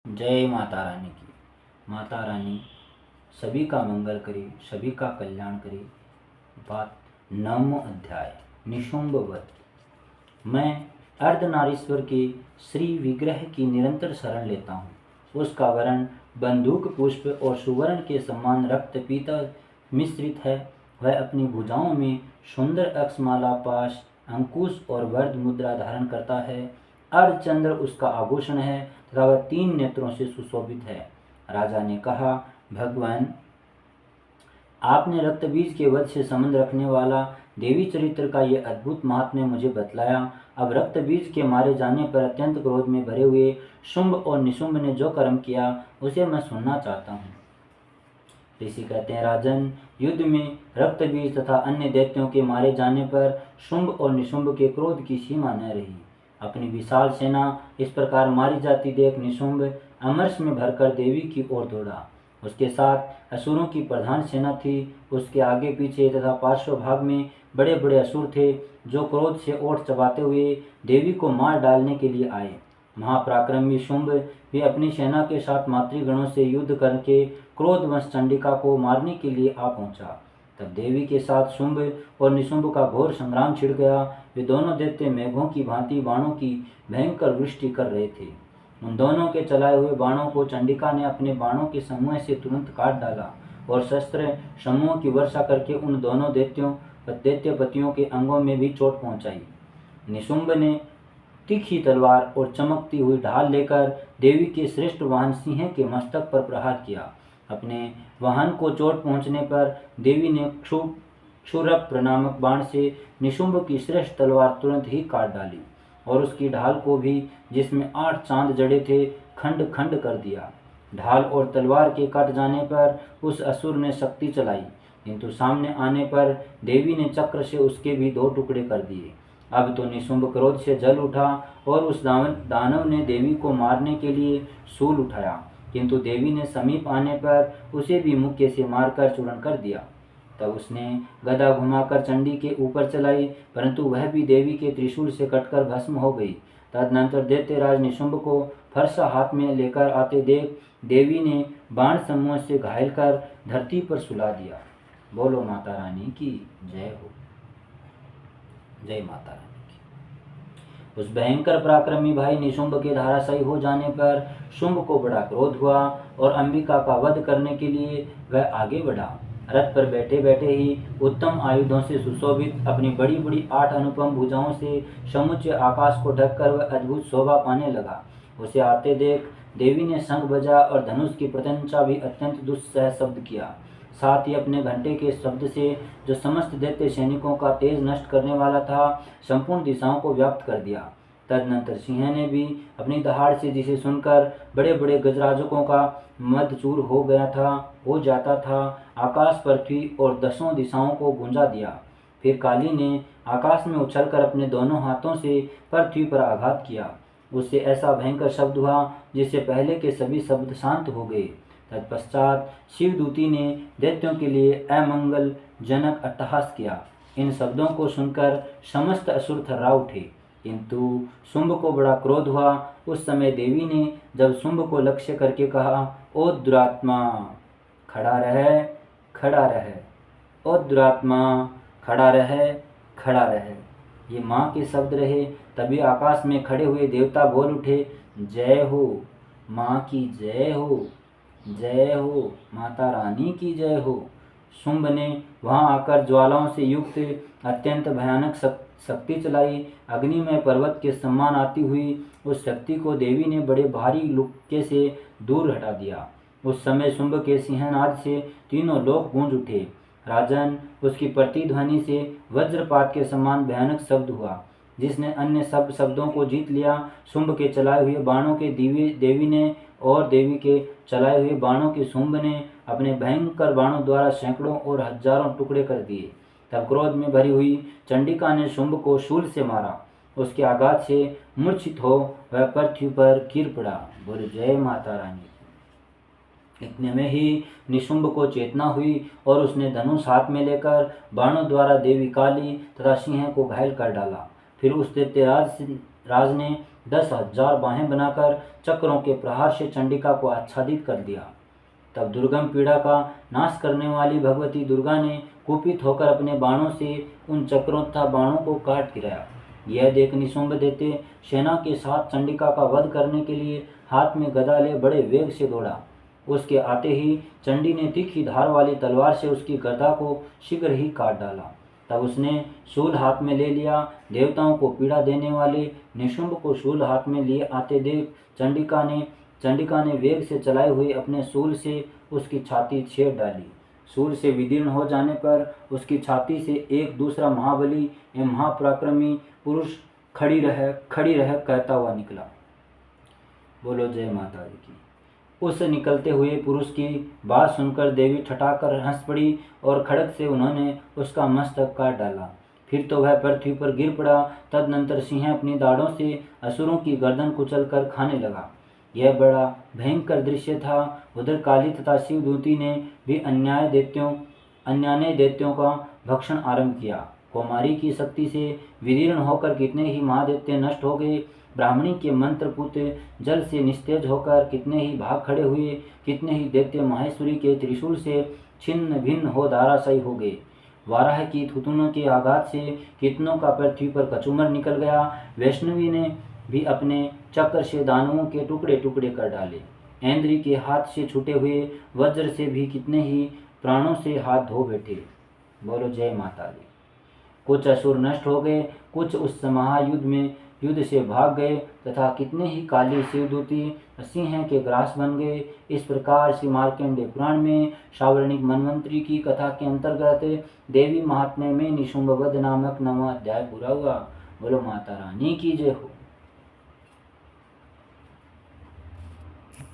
जय माता रानी की। माता रानी सभी का मंगल करे, सभी का कल्याण करे। बात 9वां अध्याय निशुंभ वध। मैं अर्धनारीश्वर के श्री विग्रह की निरंतर शरण लेता हूँ। उसका वर्ण बंदूक पुष्प और सुवर्ण के समान रक्त पीता मिश्रित है। वह अपनी भुजाओं में सुंदर अक्षमाला, पाश, अंकुश और वरद मुद्रा धारण करता है। अर्धचंद्र उसका आभूषण है तथा वह 3 नेत्रों से सुशोभित है। राजा ने कहा, भगवान, आपने रक्तबीज के वध से संबंध रखने वाला देवी चरित्र का ये अद्भुत महात्म्य मुझे बतलाया। अब रक्तबीज के मारे जाने पर अत्यंत क्रोध में भरे हुए शुंभ और निशुंभ ने जो कर्म किया उसे मैं सुनना चाहता हूँ। ऋषि कहते हैं, राजन, युद्ध में रक्तबीज तथा अन्य दैत्यों के मारे जाने पर शुंभ और निशुंभ के क्रोध की सीमा न रही। अपनी विशाल सेना इस प्रकार मारी जाती देख निशुंभ अमरश में भरकर देवी की ओर दौड़ा। उसके साथ असुरों की प्रधान सेना थी। उसके आगे पीछे तथा पार्श्व भाग में बड़े बड़े असुर थे जो क्रोध से ओठ चबाते हुए देवी को मार डालने के लिए आए। महापराक्रमी शुंभ भी अपनी सेना के साथ मातृगणों से युद्ध करके क्रोधवश चंडिका को मारने के लिए आ पहुंचा। तब देवी के साथ शुंभ और निशुंभ का घोर संग्राम छिड़ गया। वे दोनों दैत्य मेघों की भांति बाणों की भयंकर वृष्टि कर रहे थे। उन दोनों के चलाए हुए बाणों को चंडिका ने अपने बाणों के समूह से तुरंत काट डाला और शस्त्र समूह की वर्षा करके उन दोनों दैत्यपतियों के अंगों में भी चोट पहुंचाई। निशुंभ ने तीखी तलवार और चमकती हुई ढाल लेकर देवी के श्रेष्ठ वाहन सिंह के मस्तक पर प्रहार किया। अपने वाहन को चोट पहुंचने पर देवी ने क्षुरप नामक बाण से निशुंभ की श्रेष्ठ तलवार तुरंत ही काट डाली और उसकी ढाल को भी, जिसमें 8 चांद जड़े थे, खंड खंड कर दिया। ढाल और तलवार के कट जाने पर उस असुर ने शक्ति चलाई, किंतु सामने आने पर देवी ने चक्र से उसके भी 2 टुकड़े कर दिए। अब तो निशुंभ क्रोध से जल उठा और उस दानव ने देवी को मारने के लिए शूल उठाया, किंतु देवी ने समीप आने पर उसे भी मुक्के से मारकर चूर्ण कर दिया। तब उसने गदा घुमाकर चंडी के ऊपर चलाई, परंतु वह भी देवी के त्रिशूल से कटकर भस्म हो गई। तदनंतर दैत्यराज निशुंभ को फरसा हाथ में लेकर आते देख देवी ने बाण समूह से घायल कर धरती पर सुला दिया। बोलो माता रानी की जय हो। जय माता रानी की। उस भयंकर पराक्रमी भाई निशुंभ के धराशायी हो जाने पर शुंभ को बड़ा क्रोध हुआ और अंबिका का वध करने के लिए वह आगे बढ़ा। रथ पर बैठे बैठे ही उत्तम आयुधों से सुशोभित अपनी बड़ी बड़ी 8 अनुपम भुजाओं से समुचे आकाश को ढककर वह अद्भुत शोभा पाने लगा। उसे आते देख देवी ने शंख बजा और धनुष की प्रत्यंचा भी अत्यंत दुस्सह शब्द किया। साथ ही अपने घंटे के शब्द से, जो समस्त दैत्य सैनिकों का तेज नष्ट करने वाला था, संपूर्ण दिशाओं को व्याप्त कर दिया। तदनंतर सिंह ने भी अपनी दहाड़ से, जिसे सुनकर बड़े बड़े गजराजकों का मदचूर हो जाता था, आकाश, पृथ्वी और 10 दिशाओं को गूंजा दिया। फिर काली ने आकाश में उछलकर अपने दोनों हाथों से पृथ्वी पर आघात किया। उससे ऐसा भयंकर शब्द हुआ जिससे पहले के सभी शब्द शांत हो गए। तत्पश्चात शिवदूती ने दैत्यों के लिए अमंगल जनक अट्टहास किया। इन शब्दों को सुनकर समस्त असुर थर्रा उठे, किंतु शुंभ को बड़ा क्रोध हुआ। उस समय देवी ने जब शुंभ को लक्ष्य करके कहा, ओ दुरात्मा, खड़ा रह, खड़ा रह, ओ दुरात्मा, खड़ा रह, खड़ा रह। ये माँ के शब्द रहे। तभी आकाश में खड़े हुए देवता बोल उठे, जय हो, माँ की जय हो, जय हो, माता रानी की जय हो। शुंभ ने वहां आकर ज्वालाओं से युक्त अत्यंत भयानक शक्ति चलाई। अग्निमय पर्वत के समान आती हुई उस शक्ति को देवी ने बड़े भारी लुक्के से दूर हटा दिया। उस समय शुंभ के सिंहनाद से तीनों लोक गूंज उठे। राजन, उसकी प्रतिध्वनि से वज्रपात के समान भयानक शब्द हुआ, जिसने अन्य सब शब्दों को जीत लिया। शुंभ के चलाए हुए बाणों के देवी ने और देवी के चलाए हुए बाणों के शुंभ ने अपने भयंकर बाणों द्वारा सैकड़ों और हजारों टुकड़े कर दिए। तब क्रोध में भरी हुई चंडिका ने शुंभ को शूल से मारा। उसके आघात से मूर्छित हो वह पृथ्वी पर गिर पड़ा। बोले जय माता रानी। इतने में ही निशुंभ को चेतना हुई और उसने धनुष हाथ में लेकर बाणों द्वारा देवी काली तथा सिंह को घायल कर डाला। फिर उस दैत्यराज ने 10,000 बाहें बनाकर चक्रों के प्रहार से चंडिका को आच्छादित कर दिया। तब दुर्गम पीड़ा का नाश करने वाली भगवती दुर्गा ने कुपित होकर अपने बाणों से उन चक्रों तथा बाणों को काट गिराया। यह देख निशुंभ दैत्य सेना के साथ चंडिका का वध करने के लिए हाथ में गदा ले बड़े वेग से दौड़ा। उसके आते ही चंडी ने तीखी धार वाली तलवार से उसकी गदा को शीघ्र ही काट डाला। तब उसने शूल हाथ में ले लिया। देवताओं को पीड़ा देने वाले निशुंभ को शूल हाथ में लिए आते देख चंडिका ने वेग से चलाए हुए अपने शूल से उसकी छाती छेद डाली। शूल से विदीर्ण हो जाने पर उसकी छाती से एक दूसरा महाबली एवं महापराक्रमी पुरुष खड़ी रह कहता हुआ निकला। बोलो जय माता दी की। उस निकलते हुए पुरुष की बात सुनकर देवी ठठाकर हंस पड़ी और खड़ग से उन्होंने उसका मस्तक काट डाला। फिर तो वह पृथ्वी पर गिर पड़ा। तदनंतर सिंह अपनी दाढ़ों से असुरों की गर्दन कुचल कर खाने लगा। यह बड़ा भयंकर दृश्य था। उधर काली तथा शिवदूती ने भी अन्याय दैत्यों का भक्षण आरंभ किया। कौमारी की शक्ति से विदीर्ण होकर कितने ही महादैत्य नष्ट हो गए। ब्राह्मणी के मंत्र पुत्र जल से निस्तेज होकर कितने ही भाग खड़े हुए। कितने ही दैत्य माहेश्वरी के त्रिशूल से छिन्न भिन्न हो धराशायी हो गए। वाराह की थुथुनों के आघात से कितनों का पृथ्वी पर कचूमर निकल गया। वैष्णवी ने भी अपने चक्र से दानवों के टुकड़े टुकड़े कर डाले। ऐन्द्री के हाथ से छूटे हुए वज्र से भी कितने ही प्राणों से हाथ धो बैठे। बोलो जय माता दी। कुछ असुर नष्ट हो गए, कुछ उस महायुद्ध से भाग गए तथा कितने ही काली शिवदूती सिंह के ग्रास बन गए। इस प्रकार श्री मार्कंडेय पुराण में सावर्णिक मनवंतरी की कथा के अंतर्गत देवी महात्म्य में निशुंभ वध नामक 9वां अध्याय पूरा हुआ। बोलो माता रानी की जय हो।